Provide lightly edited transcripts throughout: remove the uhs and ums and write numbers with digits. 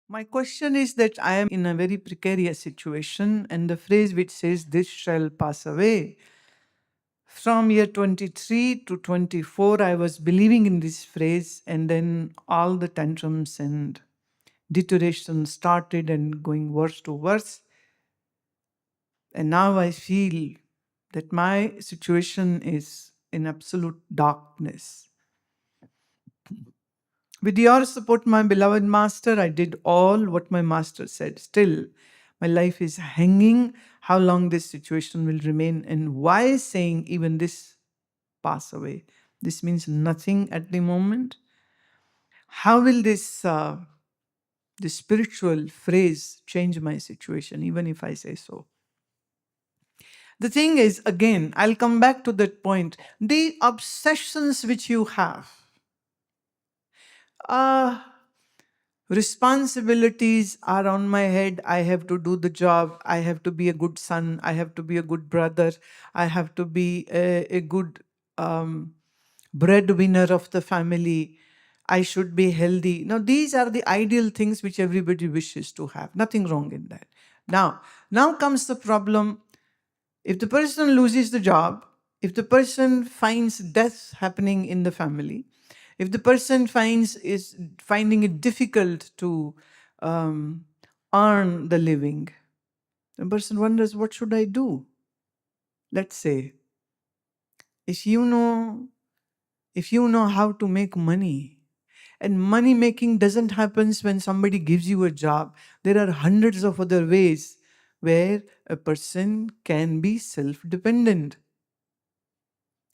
My question is that I am in a very precarious situation, and the phrase which says, "This shall pass away." From year 23 to 24, I was believing in this phrase, and then all the tantrums and deterioration started and going worse to worse. And now I feel that my situation is in absolute darkness. With your support, my beloved master, I did all what my master said. Still, my life is hanging. How long this situation will remain, and why saying even this pass away? This means nothing at the moment. How will this spiritual phrase change my situation, even if I say so? The thing is, again, I'll come back to that point. The obsessions which you have, uh, responsibilities are on my head. I have to do the job. I have to be a good son. I have to be a good brother. I have to be a good breadwinner of the family. I should be healthy. Now, these are the ideal things which everybody wishes to have. Nothing wrong in that. Now comes the problem. If the person loses the job, if the person finds death happening in the family, if the person is finding it difficult to um, earn the living, the person wonders, what should I do? Let's say, if you know, if you know how to make money, and money making doesn't happen when somebody gives you a job. There are hundreds of other ways where a person can be self-dependent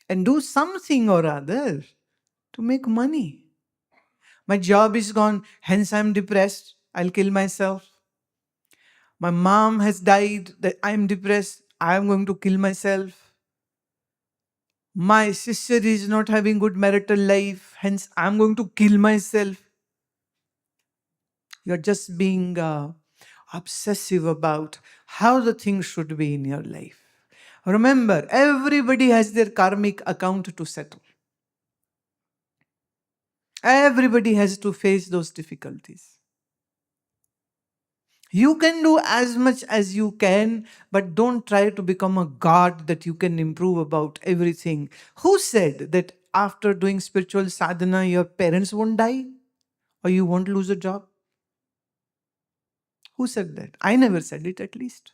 and do something or other to make money. My job is gone, hence I'm depressed. I'll kill myself. My mom has died, that I'm depressed. I'm going to kill myself. My sister is not having good marital life, hence I'm going to kill myself. You're just being obsessive about how the things should be in your life. Remember, everybody has their karmic account to settle. Everybody has to face those difficulties. You can do as much as you can, but don't try to become a god that you can improve about everything. Who said that after doing spiritual sadhana, your parents won't die or you won't lose a job? Who said that? I never said it, at least.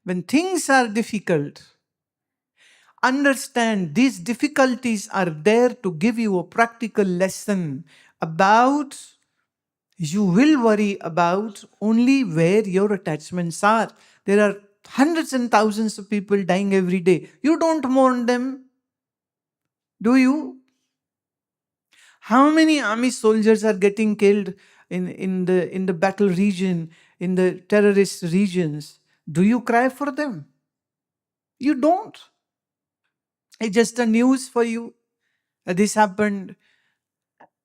When things are difficult, understand these difficulties are there to give you a practical lesson about. You will worry about only where your attachments are. There are hundreds and thousands of people dying every day. You don't mourn them, do you? How many army soldiers are getting killed in the battle region, in the terrorist regions? Do you cry for them? You don't. It's just a news for you. This happened,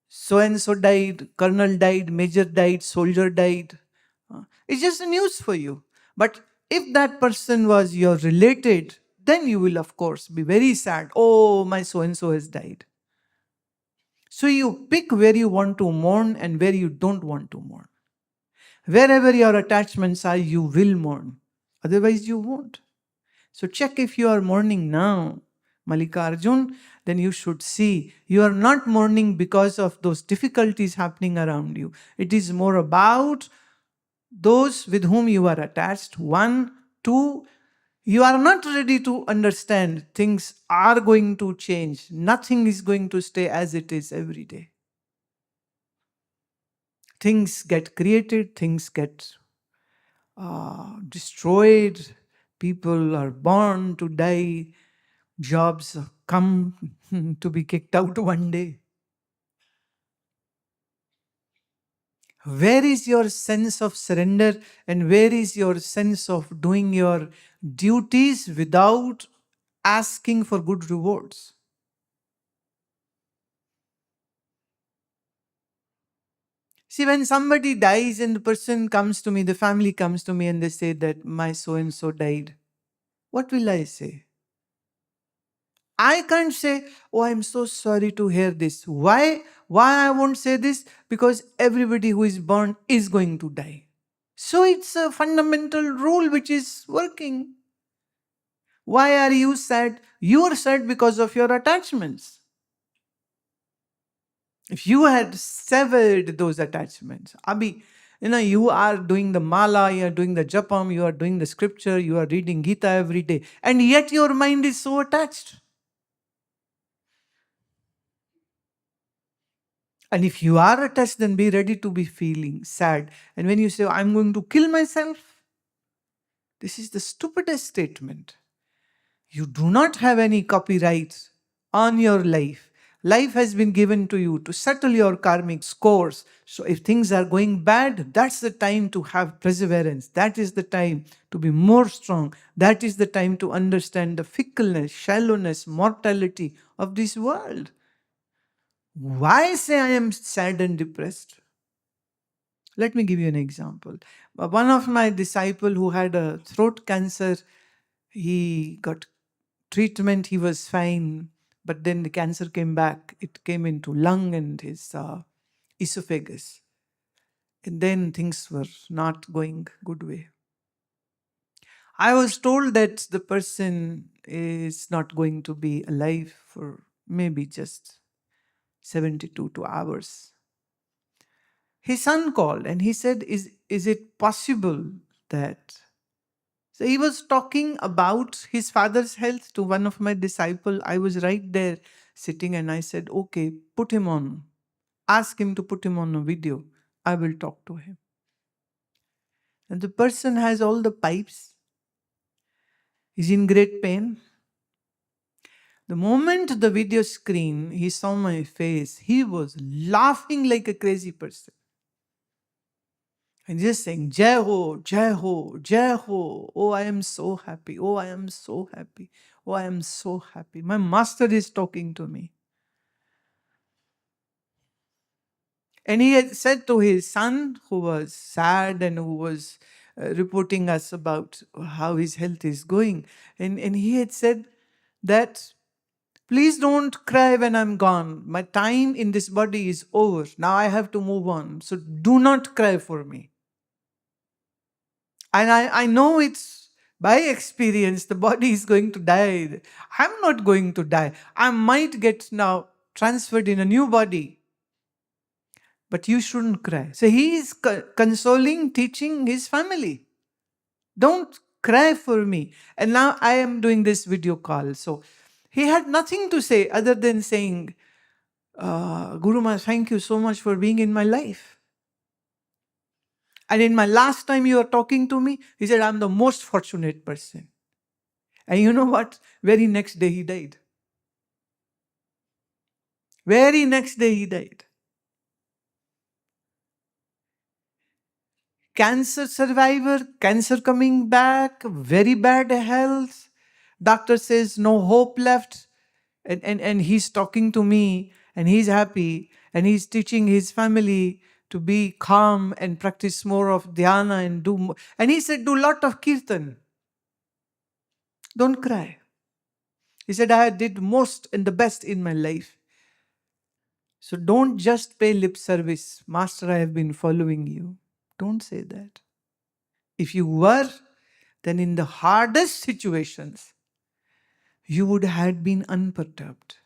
so and so died, colonel died, major died, soldier died. It's just a news for you. But if that person was your related, then you will, of course, be very sad. Oh, my so and so has died. So you pick where you want to mourn and where you don't want to mourn. Wherever your attachments are, you will mourn. Otherwise, you won't. So check if you are mourning now, Mallikarjun, then you should see you are not mourning because of those difficulties happening around you. It is more about those with whom you are attached. One, two, you are not ready to understand things are going to change. Nothing is going to stay as it is every day. Things get created, things get destroyed, people are born to die, jobs come to be kicked out one day. Where is your sense of surrender and where is your sense of doing your duties without asking for good rewards? See, when somebody dies and the person comes to me, the family comes to me and they say that my so and so died, what will I say? I can't say, oh, I'm so sorry to hear this. Why? Why I won't say this? Because everybody who is born is going to die. So it's a fundamental rule which is working. Why are you sad? You are sad because of your attachments. If you had severed those attachments, Abhi, you are doing the mala, you are doing the japam, you are doing the scripture, you are reading Gita every day, and yet your mind is so attached. And if you are attached, then be ready to be feeling sad. And when you say, I'm going to kill myself, this is the stupidest statement. You do not have any copyright on your life. Life has been given to you to settle your karmic scores. So if things are going bad, that's the time to have perseverance. That is the time to be more strong. That is the time to understand the fickleness, shallowness, mortality of this world. Why say I am sad and depressed? Let me give you an example. One of my disciple who had a throat cancer, he got treatment, he was fine, but then the cancer came back. It came into lung and his esophagus. And then things were not going good way. I was told that the person is not going to be alive for maybe just 72 hours. His son called and he said, is it possible that... So he was talking about his father's health to one of my disciples. I was right there sitting and I said, okay, put him on. Ask him to put him on a video. I will talk to him. And the person has all the pipes. He's in great pain. The moment the video screen, he saw my face, he was laughing like a crazy person. And just saying, Jai Ho, Jai Ho, Jai Ho. Oh, I am so happy. Oh, I am so happy. Oh, I am so happy. My master is talking to me. And he had said to his son, who was sad and who was reporting us about how his health is going, and he had said that, please don't cry when I'm gone. My time in this body is over. Now I have to move on. So do not cry for me. And I know it's by experience, the body is going to die. I'm not going to die. I might get now transferred in a new body. But you shouldn't cry. So he is consoling, teaching his family. Don't cry for me. And now I am doing this video call. So he had nothing to say other than saying, Guru Maharaj, thank you so much for being in my life. And in my last time you were talking to me, he said, I'm the most fortunate person. And you know what? Very next day he died. Very next day he died. Cancer survivor, cancer coming back, very bad health. Doctor says no hope left. And he's talking to me and he's happy and he's teaching his family to be calm and practice more of dhyana and do more. And he said, do a lot of kirtan. Don't cry. He said, I did most and the best in my life. So don't just pay lip service. Master, I have been following you. Don't say that. If you were, then in the hardest situations, you would have been unperturbed.